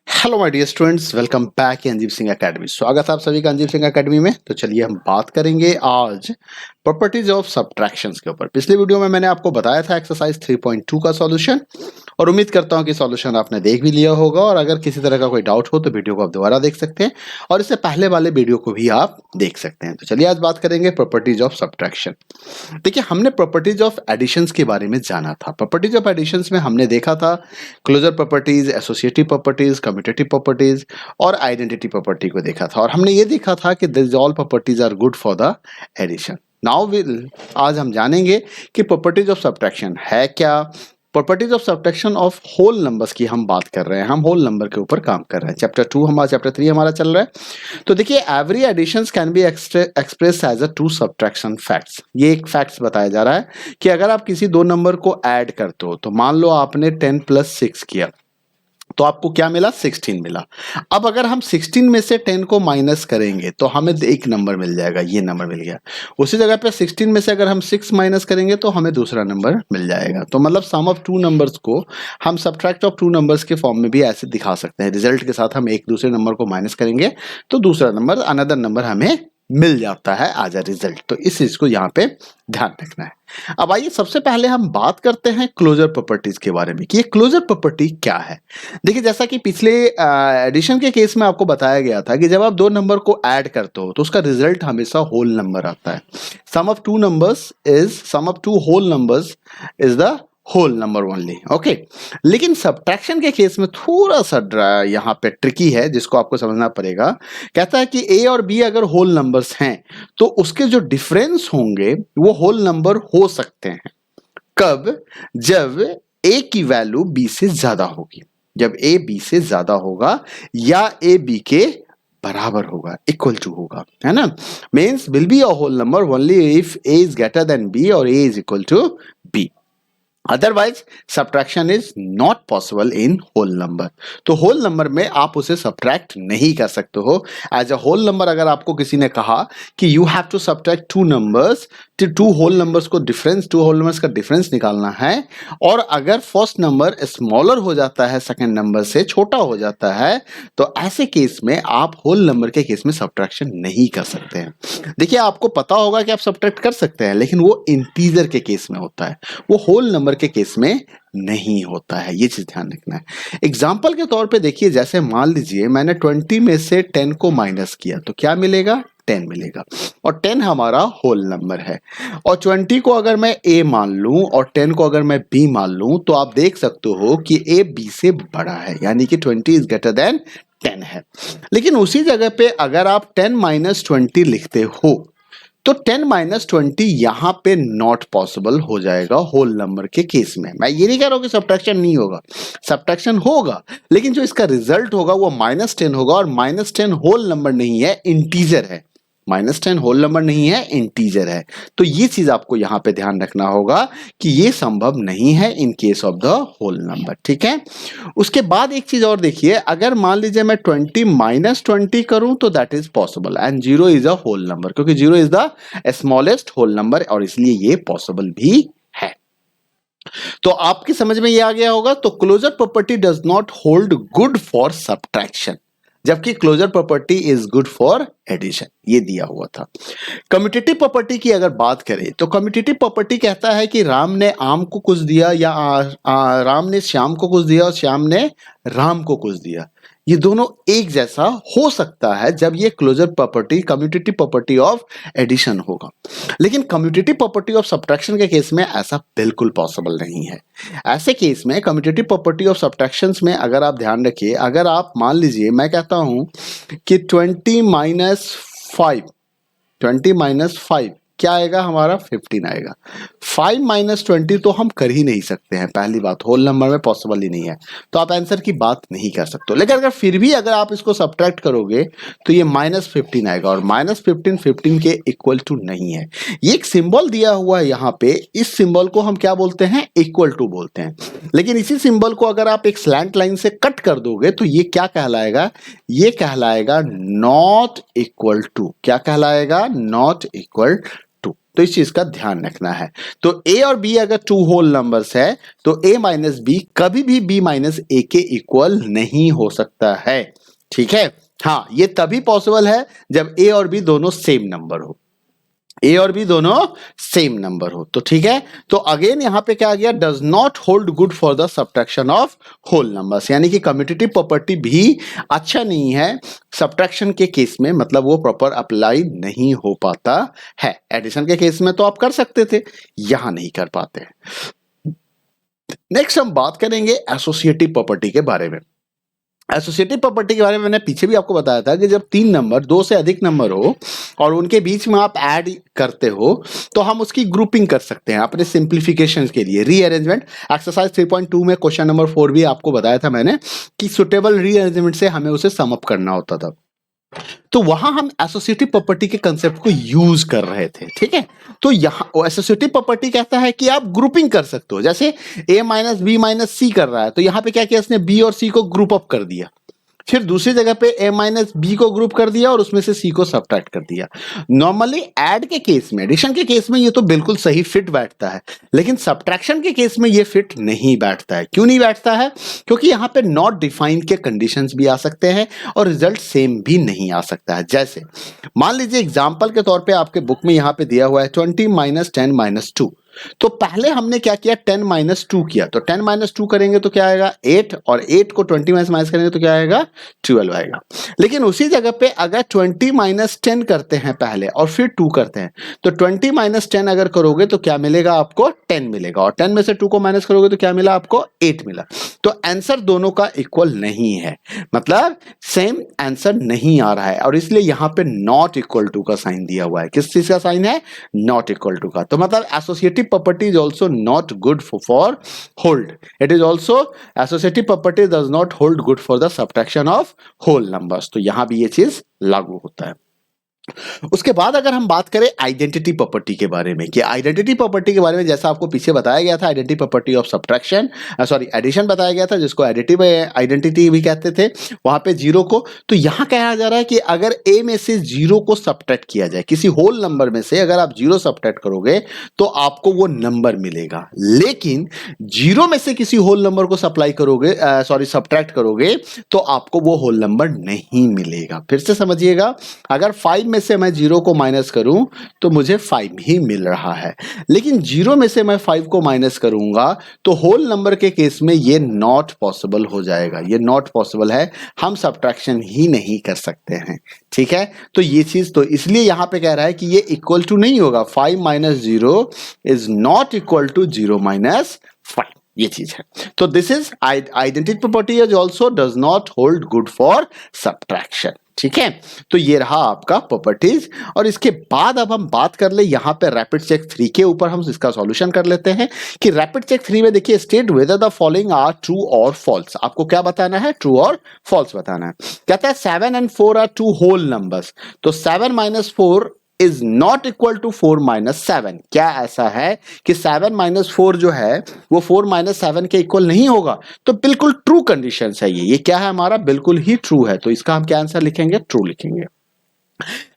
Hello my dear students, welcome back Anjeev Singh academy. स्वागत है आप सभी का अंजीव सिंह एकेडमी में। तो चलिए हम बात करेंगे आज प्रॉपर्टीज ऑफ सब्ट्रैक्शंस के ऊपर। पिछले वीडियो में मैंने आपको बताया था एक्सरसाइज 3.2 का सॉल्यूशन, और उम्मीद करता हूं कि सॉल्यूशन आपने देख भी लिया होगा। और अगर किसी तरह का कोई डाउट हो तो वीडियो को आप दोबारा देख सकते हैं, और इससे पहले वाले वीडियो को भी आप देख सकते हैं। तो चलिए आज बात करेंगे प्रॉपर्टीज ऑफ सब्ट्रैक्शन। देखिए, हमने प्रॉपर्टीज ऑफ एडिशंस के बारे में जाना था। प्रॉपर्टीज ऑफ एडिशंस में हमने देखा था closure properties, associative properties, commutative properties और आइडेंटिटी प्रॉपर्टी को देखा था। और हमने ये देखा था कि this all properties are good for the addition. Now आज हम जानेंगे कि प्रॉपर्टीज ऑफ सब्ट्रैक्शन है क्या। Properties of subtraction of whole numbers की हम बात कर रहे हैं। हम होल नंबर के ऊपर काम कर रहे हैं। चैप्टर 3 हमारा चल रहा है। तो देखिए, every additions can be express as a two subtraction facts. ये एक फैक्ट्स बताया जा रहा है कि अगर आप किसी दो नंबर को ऐड करते हो, तो मान लो आपने 10 + 6 किया, तो आपको क्या मिला? 16 मिला। अब अगर हम 16 में से 10 को माइनस करेंगे तो हमें एक नंबर मिल जाएगा, ये नंबर मिल गया। उसी जगह पे 16 में से अगर हम 6 माइनस करेंगे तो हमें दूसरा नंबर मिल जाएगा। तो मतलब सम ऑफ टू नंबर्स को हम सब्ट्रैक्ट ऑफ टू नंबर्स के फॉर्म में भी ऐसे दिखा सकते हैं। रिजल्ट के साथ हम एक दूसरे नंबर को माइनस करेंगे तो दूसरा नंबर, अनदर नंबर हमें मिल जाता है एज अ रिजल्ट। तो इस चीज को यहाँ पे ध्यान रखना है। अब आइए सबसे पहले हम बात करते हैं क्लोजर प्रॉपर्टीज के बारे में कि ये क्लोजर प्रॉपर्टी क्या है। देखिए, जैसा कि पिछले एडिशन के केस में आपको बताया गया था कि जब आप दो नंबर को ऐड करते हो तो उसका रिजल्ट हमेशा होल नंबर आता है। Sum of two whole numbers is the whole number only. Okay, लेकिन सब्ट्रैक्शन के केस में थोड़ा सा यहाँ पे ट्रिकी है, जिसको आपको समझना पड़ेगा। कहता है कि ए और बी अगर होल नंबर्स हैं तो उसके जो डिफरेंस होंगे वो होल नंबर हो सकते हैं। कब? जब ए की वैल्यू बी से ज्यादा होगी। जब ए बी से ज्यादा होगा या ए बी के बराबर होगा, इक्वल टू होगा, है ना। Means will be a whole number only if A is greater than B और A is equal to B. Otherwise subtraction is not possible in whole number. तो होल नंबर में आप उसे सब्ट्रैक्ट नहीं कर सकते हो। एज अ होल नंबर अगर आपको किसी ने कहा कि you have to subtract two numbers, two whole numbers को टू होल नंबर्स का डिफरेंस निकालना है, और अगर फर्स्ट नंबर स्मॉलर हो जाता है, सेकंड नंबर से छोटा हो जाता है, तो ऐसे केस में आप होल नंबर के केस में सब्ट्रैक्शन नहीं कर सकते हैं। देखिए, आपको पता होगा कि आप सब्ट्रैक्ट कर सकते हैं, लेकिन वो इंटीजर के केस में होता है, वो होल नंबर के केस में नहीं होता है। ये चीज ध्यान रखना है। एग्जाम्पल के तौर पे देखिए, जैसे मान लीजिए मैंने 20 में से 10 को माइनस किया तो क्या मिलेगा? 10 मिलेगा, और 10 हमारा होल नंबर है। और 20 को अगर मैं ए मान लूं और 10 को अगर मैं बी मान लूं, तो आप देख सकते हो कि ए बी से बड़ा है, यानी कि 20 इज ग्रेटर देन 10 है। लेकिन उसी जगह पे अगर आप 10 - 20 लिखते हो तो 10 - 20 यहां पे नॉट पॉसिबल हो जाएगा होल नंबर के केस में। मैं ये नहीं कह रहा हूं कि सब्ट्रैक्शन नहीं होगा, सब्ट्रैक्शन होगा, लेकिन जो इसका रिजल्ट होगा वो -10 होगा, और -10 होल नंबर नहीं है, इंटीजर है। -10 होल नंबर नहीं है, इंटीजर है। तो ये चीज आपको यहां पे ध्यान रखना होगा कि ये संभव नहीं है in case of the whole number. ठीक है। उसके बाद एक चीज और देखिए, अगर मान लीजिए मैं 20 - 20 करूं तो that is possible, and 0 is a whole number, क्योंकि 0 is the smallest whole number, और इसलिए ये पॉसिबल भी है। तो आपकी समझ में ये आ गया होगा। तो closure property does not hold good for subtraction, जबकि closure property is good for addition. ये दिया हुआ था। कम्यूटेटिव प्रॉपर्टी की अगर बात करें तो कम्यूटेटिव प्रॉपर्टी कहता है कि राम ने आम को कुछ दिया, या राम ने श्याम को कुछ दिया और श्याम ने राम को कुछ दिया। ये दोनों एक जैसा हो सकता है जब ये closure property commutative property of addition होगा। लेकिन कम्यूटेटिव प्रॉपर्टी ऑफ सब्ट्रैक्शन के केस में ऐसा बिल्कुल पॉसिबल नहीं है। ऐसे केस में कम्यूटेटिव प्रॉपर्टी ऑफ सब्ट्रैक्शंस में अगर आप ध्यान रखिए, अगर आप मान लीजिए मैं कहता हूं कि 20 - 5 क्या आएगा हमारा? 15 आएगा। 5 - 20 तो हम कर ही नहीं सकते हैं, पहली बात होल नंबर में पॉसिबल ही नहीं है, तो आप आंसर की बात नहीं कर सकते। लेकिन अगर फिर भी अगर आप इसको सब्ट्रैक्ट करोगे तो ये -15 आएगा, और -15 15 के इक्वल टू नहीं है। ये एक सिंबल दिया हुआ है यहाँ पे, इस सिंबल को हम क्या बोलते हैं? इक्वल टू बोलते हैं। लेकिन इसी सिंबल को अगर आप एक स्लैंट लाइन से कट कर दोगे तो ये क्या कहलाएगा? ये कहलाएगा नॉट इक्वल टू। क्या कहलाएगा? Not equal to. तो इस चीज का ध्यान रखना है। तो a और b अगर टू होल नंबर्स है तो a माइनस बी कभी भी b माइनस a के इक्वल नहीं हो सकता है। ठीक है, हाँ ये तभी पॉसिबल है जब a और b दोनों सेम नंबर हो, ए और बी दोनों सेम नंबर हो। तो ठीक है, तो अगेन यहां पे क्या आ गया, does not hold good for the subtraction of whole numbers, यानी कि कम्यूटेटिव प्रॉपर्टी भी अच्छा नहीं है सब्ट्रैक्शन के केस में, मतलब वो प्रॉपर अप्लाई नहीं हो पाता है। एडिशन के केस में तो आप कर सकते थे, यहां नहीं कर पाते। नेक्स्ट हम बात करेंगे एसोसिएटिव प्रॉपर्टी के बारे में। एसोसिएटिव प्रॉपर्टी के बारे में मैंने पीछे भी आपको बताया था कि जब तीन नंबर, दो से अधिक नंबर हो और उनके बीच में आप ऐड करते हो तो हम उसकी ग्रुपिंग कर सकते हैं अपने सिंप्लीफिकेशन के लिए। रीअरेंजमेंट एक्सरसाइज 3.2 में क्वेश्चन नंबर 4 भी आपको बताया था मैंने कि सुटेबल रीअरेंजमेंट से हमें उसे सम अप करना होता था। तो वहां हम एसोसिएटिव प्रॉपर्टी के कंसेप्ट को यूज कर रहे थे। ठीक है, तो यहां एसोसिएटिव प्रॉपर्टी कहता है कि आप ग्रुपिंग कर सकते हो। जैसे a माइनस बी माइनस सी कर रहा है तो यहां पे क्या किया, इसने b और c को ग्रुप अप कर दिया, फिर दूसरी जगह पे a माइनस बी को ग्रुप कर दिया और उसमें से c को सब्ट्रैक्ट कर दिया। नॉर्मली ऐड के केस में, एडिशन के केस में ये तो बिल्कुल सही फिट बैठता है, लेकिन सब्ट्रैक्शन के केस में ये फिट नहीं बैठता है। क्यों नहीं बैठता है? क्योंकि यहाँ पे नॉट डिफाइंड के कंडीशंस भी आ सकते हैं और रिजल्ट सेम भी नहीं आ सकता है। जैसे मान लीजिए एग्जाम्पल के तौर पर आपके बुक में यहाँ पे दिया हुआ है 20 माइनस 10 माइनस 2, तो पहले हमने क्या किया, 10 माइनस 2 किया, तो 10 माइनस 2 करेंगे तो क्या आएगा 8, और 8 को 20 माइनस करेंगे तो क्या आएगा 12 आएगा। लेकिन उसी जगह पे अगर 20 माइनस 10 करते हैं पहले और फिर 2 करते हैं तो 20 माइनस 10 अगर करोगे तो क्या मिलेगा आपको 10 मिलेगा, और 10 में से 2 को माइनस करोगे तो क्या मिला आपको 8 मिला। तो आंसर दोनों का इक्वल नहीं है, मतलब सेम आंसर नहीं आ रहा है, और इसलिए यहां पे नॉट इक्वल टू का साइन दिया हुआ है। किस चीज का साइन है? नॉट इक्वल टू का। तो मतलब associative property is also not good for hold. It is also associative property does not hold good for the subtraction of whole numbers. तो यहां भी ये चीज लागू होता है। उसके बाद अगर हम बात करें आइडेंटिटी प्रॉपर्टी के बारे में, कि आइडेंटिटी प्रॉपर्टी के बारे में जैसा आपको पीछे बताया गया था, identity property of subtraction sorry addition बताया गया था, जिसको एडिटिव आइडेंटिटी भी कहते थे, वहां पे जीरो को। तो यहां कहा जा रहा है कि अगर ए में से जीरो को सब्ट्रैक्ट किया जाए, किसी होल नंबर में से अगर आप जीरो सब्ट्रैक्ट करोगे तो आपको वो नंबर मिलेगा, लेकिन जीरो में से किसी होल नंबर को सप्लाई करोगे सब्ट्रैक्ट करोगे तो आपको वो होल नंबर नहीं मिलेगा। फिर से समझिएगा, अगर 5 में से मैं 0 को माइनस करूं तो मुझे 5 ही मिल रहा है, लेकिन 0 में से मैं 5 को माइनस करूंगा तो होल नंबर के केस में ये नॉट पॉसिबल हो जाएगा, ये नॉट पॉसिबल है, हम सब्ट्रैक्शन ही नहीं कर सकते हैं। ठीक है, तो ये चीज तो इसलिए यहां पे कह रहा है कि ये इक्वल टू नहीं होगा, 5 minus 0 is not equal to 0 minus 5, ये चीज है। तो this is identity property is also does not hold good for subtraction. ठीक है, तो ये रहा आपका प्रॉपर्टीज। और इसके बाद अब हम बात कर ले यहां पे रैपिड चेक 3 के ऊपर, हम इसका सॉल्यूशन कर लेते हैं कि रैपिड चेक 3 में देखिए, state whether the following are true और फॉल्स। आपको क्या बताना है? ट्रू और फॉल्स बताना है। कहता है 7 and 4 are two whole numbers, तो 7 minus 4 is not equal to 4 minus 7। क्या ऐसा है कि 7 माइनस 4 जो है वो 4 माइनस 7 के इक्वल नहीं होगा? तो बिल्कुल ट्रू कंडीशन है ये क्या है हमारा? बिल्कुल ही ट्रू है। तो इसका हम क्या आंसर लिखेंगे? ट्रू लिखेंगे।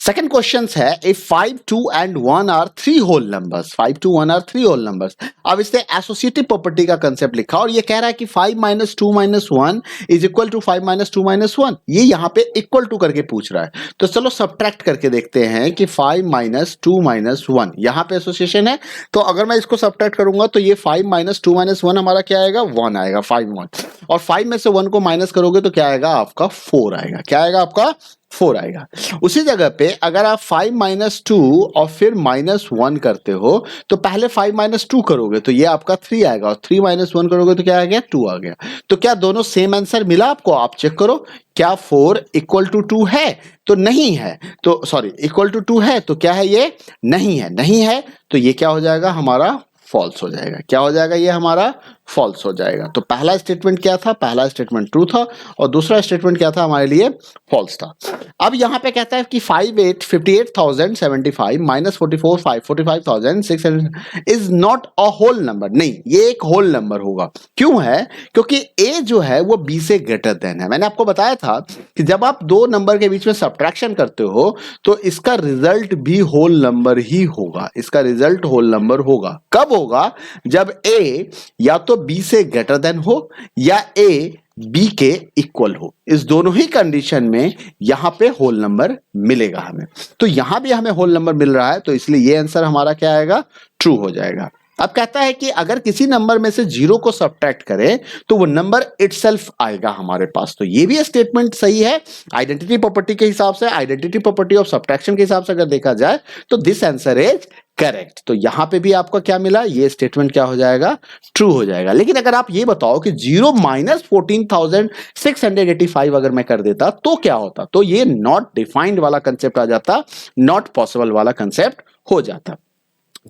सेकंड क्वेश्चन है, if 5, 2 and 1 are 3 whole numbers, 5, 2, 1 are 3 whole numbers। अब इसने एसोसिएटिव प्रॉपर्टी का कंसेप्ट लिखा और ये कह रहा है कि 5 minus 2 minus 1 is equal to 5 minus 2 minus 1। ये यहाँ पे इक्वल टू करके पूछ रहा है, तो चलो सब्ट्रैक्ट करके देखते हैं कि 5 माइनस 2 माइनस 1 यहाँ पे एसोसिएशन है। तो अगर मैं इसको सब्ट्रैक्ट करूंगा तो ये 5 माइनस 2 माइनस 1 हमारा क्या आएगा? 1 आएगा, 5 1, और 5 में से 1 को माइनस करोगे तो क्या आएगा आपका? 4 आएगा। क्या आएगा आपका? 4 आएगा। उसी जगह पे अगर आप 5 माइनस 2 और फिर माइनस 1 करते हो तो पहले 5 माइनस 2 करोगे तो ये आपका 3 आएगा, और 3 माइनस 1 करोगे तो क्या आ गया? 2 आ गया। तो क्या दोनों सेम आंसर मिला आपको? आप चेक करो, क्या 4 इक्वल टू 2 है? तो नहीं है। तो सॉरी, इक्वल टू 2 है तो क्या है? ये नहीं है। नहीं है तो ये क्या हो जाएगा? हमारा फॉल्स हो जाएगा। क्या हो जाएगा? ये हमारा फॉल्स हो जाएगा। तो पहला स्टेटमेंट क्या था, पहला स्टेटमेंट ट्रू था और दूसरा स्टेटमेंट क्या था हमारे लिए, फॉल्स था। अब यहां पे कहता है कि 58,075 minus 45,600 is not a whole number. नहीं, ये एक होल नंबर होगा। क्यों है, क्योंकि ए जो है वो बी से ग्रेटर देन है। मैंने आपको बताया था कि जब आप दो नंबर के बीच में सब्ट्रैक्शन करते हो तो इसका रिजल्ट भी होल नंबर ही होगा, इसका रिजल्ट होल नंबर होगा। कब होगा, जब ए या तो बी से ग्रेटर देन हो या ए बी के इक्वल हो। इस दोनों ही कंडीशन में यहां पे होल नंबर मिलेगा हमें। तो यहां भी हमें होल नंबर मिल रहा है, तो इसलिए ये आंसर हमारा क्या आएगा, ट्रू हो जाएगा। अब कहता है कि अगर किसी नंबर में से 0 को सब्ट्रैक्ट करें तो वो नंबर इटसेल्फ आएगा हमारे पास। तो ये भी स्टेटमेंट सही है आइडेंटिटी प्रॉपर्टी के हिसाब से, आइडेंटिटी प्रॉपर्टी ऑफ सब्ट्रैक्शन के हिसाब से अगर देखा जाए तो दिस आंसर इज करेक्ट। तो यहां पे भी आपको क्या मिला, ये स्टेटमेंट क्या हो जाएगा, ट्रू हो जाएगा। लेकिन अगर आप ये बताओ कि 0 माइनस 14,685 अगर मैं कर देता तो क्या होता, तो ये नॉट डिफाइंड वाला कंसेप्ट आ जाता, नॉट पॉसिबल वाला कंसेप्ट हो जाता।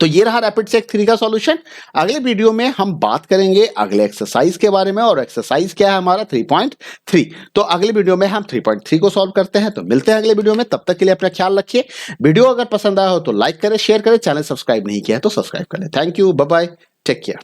तो ये रहा रैपिड चेक 3 का सॉल्यूशन। अगले वीडियो में हम बात करेंगे अगले एक्सरसाइज के बारे में, और एक्सरसाइज क्या है हमारा 3.3। तो अगले वीडियो में हम 3.3 को सॉल्व करते हैं। तो मिलते हैं अगले वीडियो में, तब तक के लिए अपना ख्याल रखिए। वीडियो अगर पसंद आया हो तो लाइक करें, शेयर करें, चैनल सब्सक्राइब नहीं किया है तो सब्सक्राइब करें। Thank you, bye bye, take care.